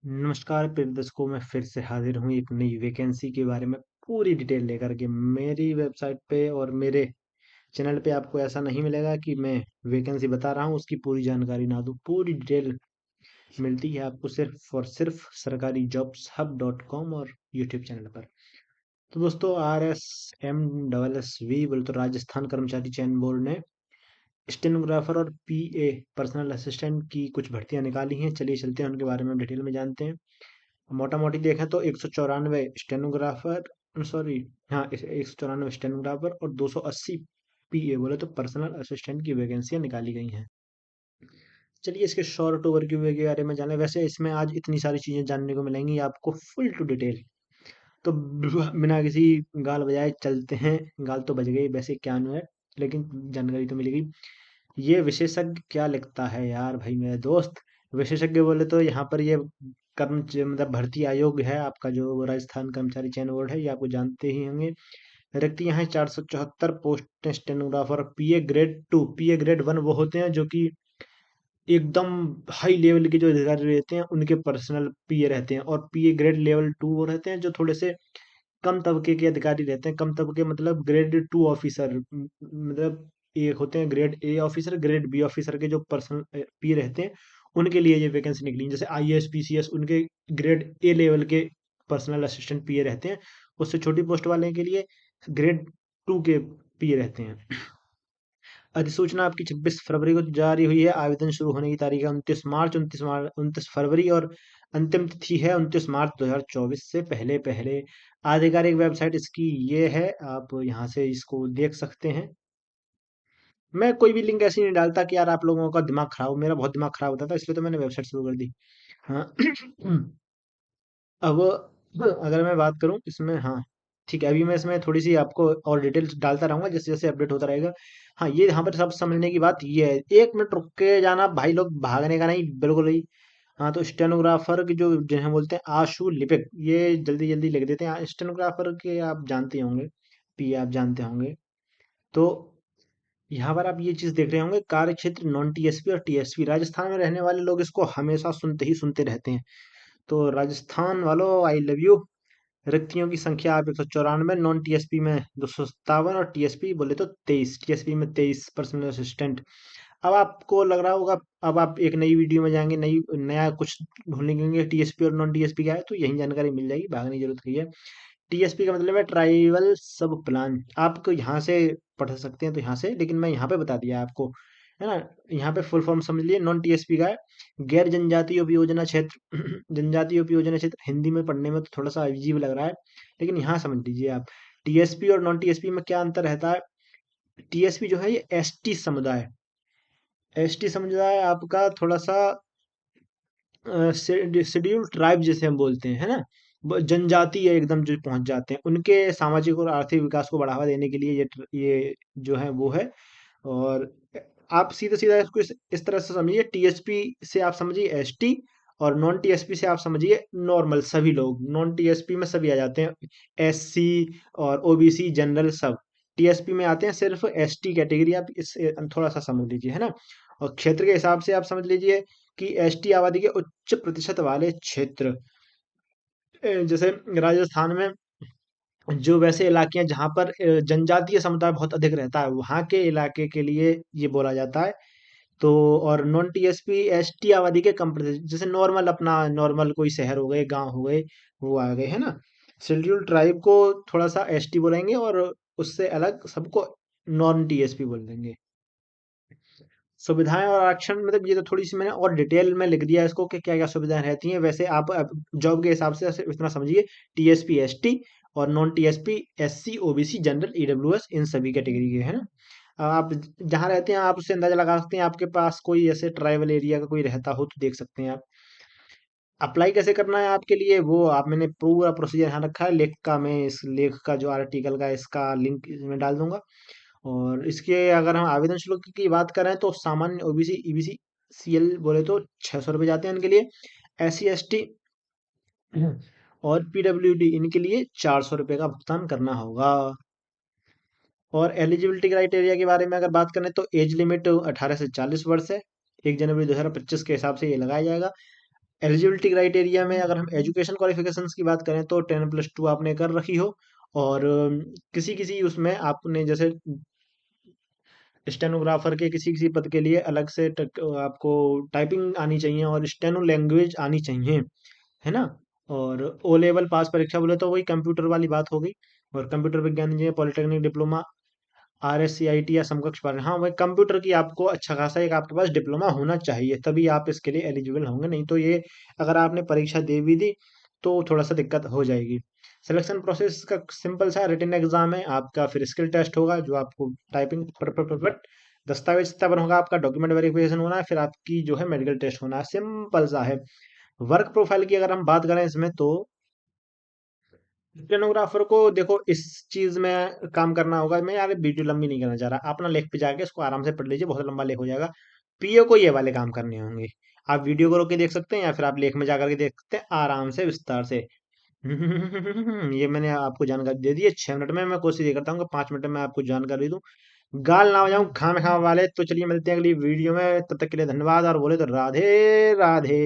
नमस्कार प्रिय दर्शकों, मैं फिर से हाजिर हूँ एक नई वैकेंसी के बारे में पूरी डिटेल लेकर के। मेरी वेबसाइट पे और मेरे चैनल पे आपको ऐसा नहीं मिलेगा कि मैं वैकेंसी बता रहा हूँ उसकी पूरी जानकारी ना दूँ। पूरी डिटेल मिलती है आपको सिर्फ और सिर्फ सरकारी जॉब्स हब .com और यूट्यूब चैनल पर। तो दोस्तों, RSMSSV बोले तो राजस्थान कर्मचारी चयन बोर्ड ने स्टेनोग्राफर और PA पर्सनल असिस्टेंट की कुछ भर्तियां निकाली हैं। चलिए चलते हैं उनके बारे में डिटेल में जानते हैं। मोटा मोटी देखें तो 194 स्टेनोग्राफर, सॉरी, हाँ, 194 स्टेनोग्राफर और 280 PA बोले तो पर्सनल असिस्टेंट की वैकेंसियां निकाली गई हैं। चलिए इसके शॉर्ट ओवरव्यू के बारे में जाने। वैसे इसमें आज इतनी सारी चीजें जानने को मिलेंगी आपको फुल टू डिटेल। तो बिना किसी गाल बजाए चलते हैं। गाल तो बज गई वैसे क्या है, लेकिन जानकारी तो मिलेगी। ये विशेषज्ञ क्या लिखता है यार भाई मेरे दोस्त। विशेषज्ञ बोले तो यहाँ पर ये मतलब भर्ती आयोग है आपका, जो राजस्थान कर्मचारी चयन बोर्ड है, ये आपको जानते ही होंगे। रिक्तियां हैं 474 post stenographer. PA grade 2, PA grade 1 वो होते हैं जो कि एकदम हाई लेवल के जो अधिकारी रहते हैं उनके पर्सनल PA रहते हैं। और PA ग्रेड लेवल 2 वो रहते हैं जो थोड़े से कम तबके के अधिकारी रहते हैं। कम तबके मतलब ग्रेड 2 ऑफिसर, मतलब एक होते हैं grade A officer, grade B officer के जो पर्सनल PA रहते हैं उनके लिए ये वैकेंसी निकली है। जैसे IAS PCS उनके ग्रेड A लेवल के पर्सनल असिस्टेंट PA रहते हैं। उससे छोटी पोस्ट वाले के लिए ग्रेड 2 के PA रहते हैं। अधिसूचना आपकी 26 फरवरी को जारी हुई है। आवेदन शुरू होने की तारीख है 29 मार्च, 29 फरवरी, और अंतिम तिथि है 29 मार्च 2024 से पहले पहले। आधिकारिक वेबसाइट इसकी ये है, आप यहाँ से इसको देख सकते हैं। मैं कोई भी लिंक ऐसी नहीं डालता कि यार आप लोगों का दिमाग खराब हो। मेरा बहुत दिमाग खराब होता था, इसलिए तो मैंने वेबसाइट शुरू कर दी। हाँ। अब अगर मैं बात करूं इसमें, हाँ ठीक है, अभी मैं इसमें थोड़ी सी आपको और डिटेल्स डालता रहूंगा जैसे जैसे अपडेट होता रहेगा। हाँ, ये यहाँ पर सब समझने की बात ये है। 1 मिनट रुक के जाना भाई, लोग भागने का नहीं, बिल्कुल ही। हाँ, तो स्टेनोग्राफर की जो जिन्हें बोलते हैं आशु लिपिक, ये जल्दी जल्दी लिख देते हैं। स्टेनोग्राफर के आप जानते होंगे, PA आप जानते होंगे। तो यहाँ पर आप ये चीज देख रहे होंगे, कार्य क्षेत्र नॉन TSP और TSP। राजस्थान में रहने वाले लोग इसको हमेशा सुनते ही सुनते रहते हैं। तो राजस्थान वालों, आई लव यू। रिक्तियों की संख्या आप 194, नॉन TSP में 257 और TSP बोले तो 23, TSP में 23 पर्सनल असिस्टेंट। अब आपको लग रहा होगा, अब आप एक नई वीडियो में जाएंगे, नई नया कुछ ढूंढने गेंगे TSP और नॉन TSP क्या है, तो यही जानकारी मिल जाएगी, भागने की जरूरत नहीं है। TSP का मतलब है ट्राइबल सब प्लान। आपको यहाँ से पढ़ सकते हैं तो यहाँ से, लेकिन मैं यहाँ पे बता दिया आपको, है ना। यहाँ पे फुल फॉर्म समझ लिए। नॉन TSP का है गैर जनजातीय उपयोजना क्षेत्र। जनजातीय उपयोजना क्षेत्र हिंदी में पढ़ने में तो थोड़ा सा अजीब लग रहा है, लेकिन यहाँ समझ लीजिए आप। TSP और नॉन TSP में क्या अंतर रहता है। TSP जो है ये ST समुदाय, ST समुदाय आपका थोड़ा सा शेड्यूल ट्राइब जैसे हम बोलते हैं, है ना। जनजाति है एकदम, जो पहुंच जाते हैं, उनके सामाजिक और आर्थिक विकास को बढ़ावा देने के लिए ये जो है वो है। और आप सीधा सीधा इसको इस तरह से समझिए। TSP से आप समझिए ST, और नॉन TSP से आप समझिए नॉर्मल सभी लोग। नॉन TSP में सभी आ जाते हैं, SC और OBC जनरल सब। TSP में आते हैं सिर्फ ST कैटेगरी। आप इस थोड़ा सा समझ लीजिए, है ना। और क्षेत्र के हिसाब से आप समझ लीजिए कि ST आबादी के उच्च प्रतिशत वाले क्षेत्र, जैसे राजस्थान में जो वैसे इलाके हैं जहाँ पर जनजातीय समुदाय बहुत अधिक रहता है, वहाँ के इलाके के लिए ये बोला जाता है। तो और नॉन TSP ST आबादी के कम प्रतिशत, जैसे नॉर्मल अपना नॉर्मल कोई शहर हो गए, गांव हो गए, वो आ गए, है ना। शेड्यूल ट्राइब को थोड़ा सा ST बोलेंगे, और उससे अलग सबको नॉन TSP बोल देंगे। सुविधाएं और आरक्षण, मतलब ये तो थोड़ी सी मैंने और डिटेल में लिख दिया इसको कि क्या क्या सुविधाएं रहती हैं। वैसे आप जॉब के हिसाब से ऐसे इतना समझिए। TSP ST और non TSP SC OBC general EWS, इन सभी कैटेगरी के, है ना। आप जहाँ रहते हैं आप उससे अंदाजा लगा सकते हैं। आपके पास कोई ऐसे ट्राइबल एरिया का कोई रहता हो तो देख सकते हैं आप। अप्लाई कैसे करना है आपके लिए, वो आप, मैंने पूरा प्रोसीजर यहाँ रखा है। लेख का, मैं इस लेख का जो आर्टिकल का इसका लिंक इसमें डाल दूंगा। और इसके अगर हम आवेदन शुल्क की बात करें तो सामान्य OBC EBC CL बोले तो 600 रुपये जाते हैं इनके लिए। SC ST और PWD इनके लिए 400 रुपये का भुगतान करना होगा। और एलिजिबिलिटी क्राइटेरिया के बारे में अगर बात करें तो एज लिमिट 18 से 40 वर्ष है। 1 जनवरी 2025 के हिसाब से ये लगाया जाएगा। एलिजिबिलिटी क्राइटेरिया में अगर हम एजुकेशन क्वालिफिकेशंस की बात करें तो 10+2 आपने कर रखी हो, और किसी किसी उसमें आपने जैसे स्टेनोग्राफर के किसी किसी पद के लिए अलग से आपको टाइपिंग आनी चाहिए और स्टेनो लैंग्वेज आनी चाहिए, है ना। और ओ लेवल पास परीक्षा बोले तो वही कंप्यूटर वाली बात हो गई। और कंप्यूटर विज्ञान इंजीनियर पॉलिटेक्निक डिप्लोमा RSCIT या समकक्ष पर, हाँ वही कंप्यूटर की आपको अच्छा खासा एक आपके पास डिप्लोमा होना चाहिए, तभी आप इसके लिए एलिजिबल होंगे, नहीं तो ये अगर आपने परीक्षा दे भी दी तो थोड़ा सा दिक्कत हो जाएगी। सिलेक्शन प्रोसेस का सिंपल सा रिटन एग्जाम है आपका, फिर स्किल टेस्ट होगा जो आपको टाइपिंग पर दस्तावेज सत्यापन होगा आपका, डॉक्यूमेंट वेरिफिकेशन होना है, फिर आपकी जो है मेडिकल टेस्ट होना है, सिंपल सा है। वर्क प्रोफाइल की अगर हम बात करें इसमें तो स्टेनोग्राफर को देखो इस चीज में काम करना होगा। मैं यार वीडियो लंबी नहीं करना चाह रहा, अपना लेख पे जाके इसको आराम से पढ़ लीजिए, बहुत लंबा लेख हो जाएगा। पीओ को ये वाले काम करने होंगे, आप वीडियो को रोक के देख सकते हैं या फिर आप लेख में जाकर के देख सकते हैं आराम से विस्तार से। ये मैंने आपको जानकारी दे दी है 6 मिनट में, मैं कोशिश ये करता हूँ कि 5 मिनट में आपको जानकारी दूं, गाल ना हो जाऊं खाम खाम वाले। तो चलिए मिलते हैं अगली वीडियो में, तब तक के लिए धन्यवाद, और बोले तो राधे राधे।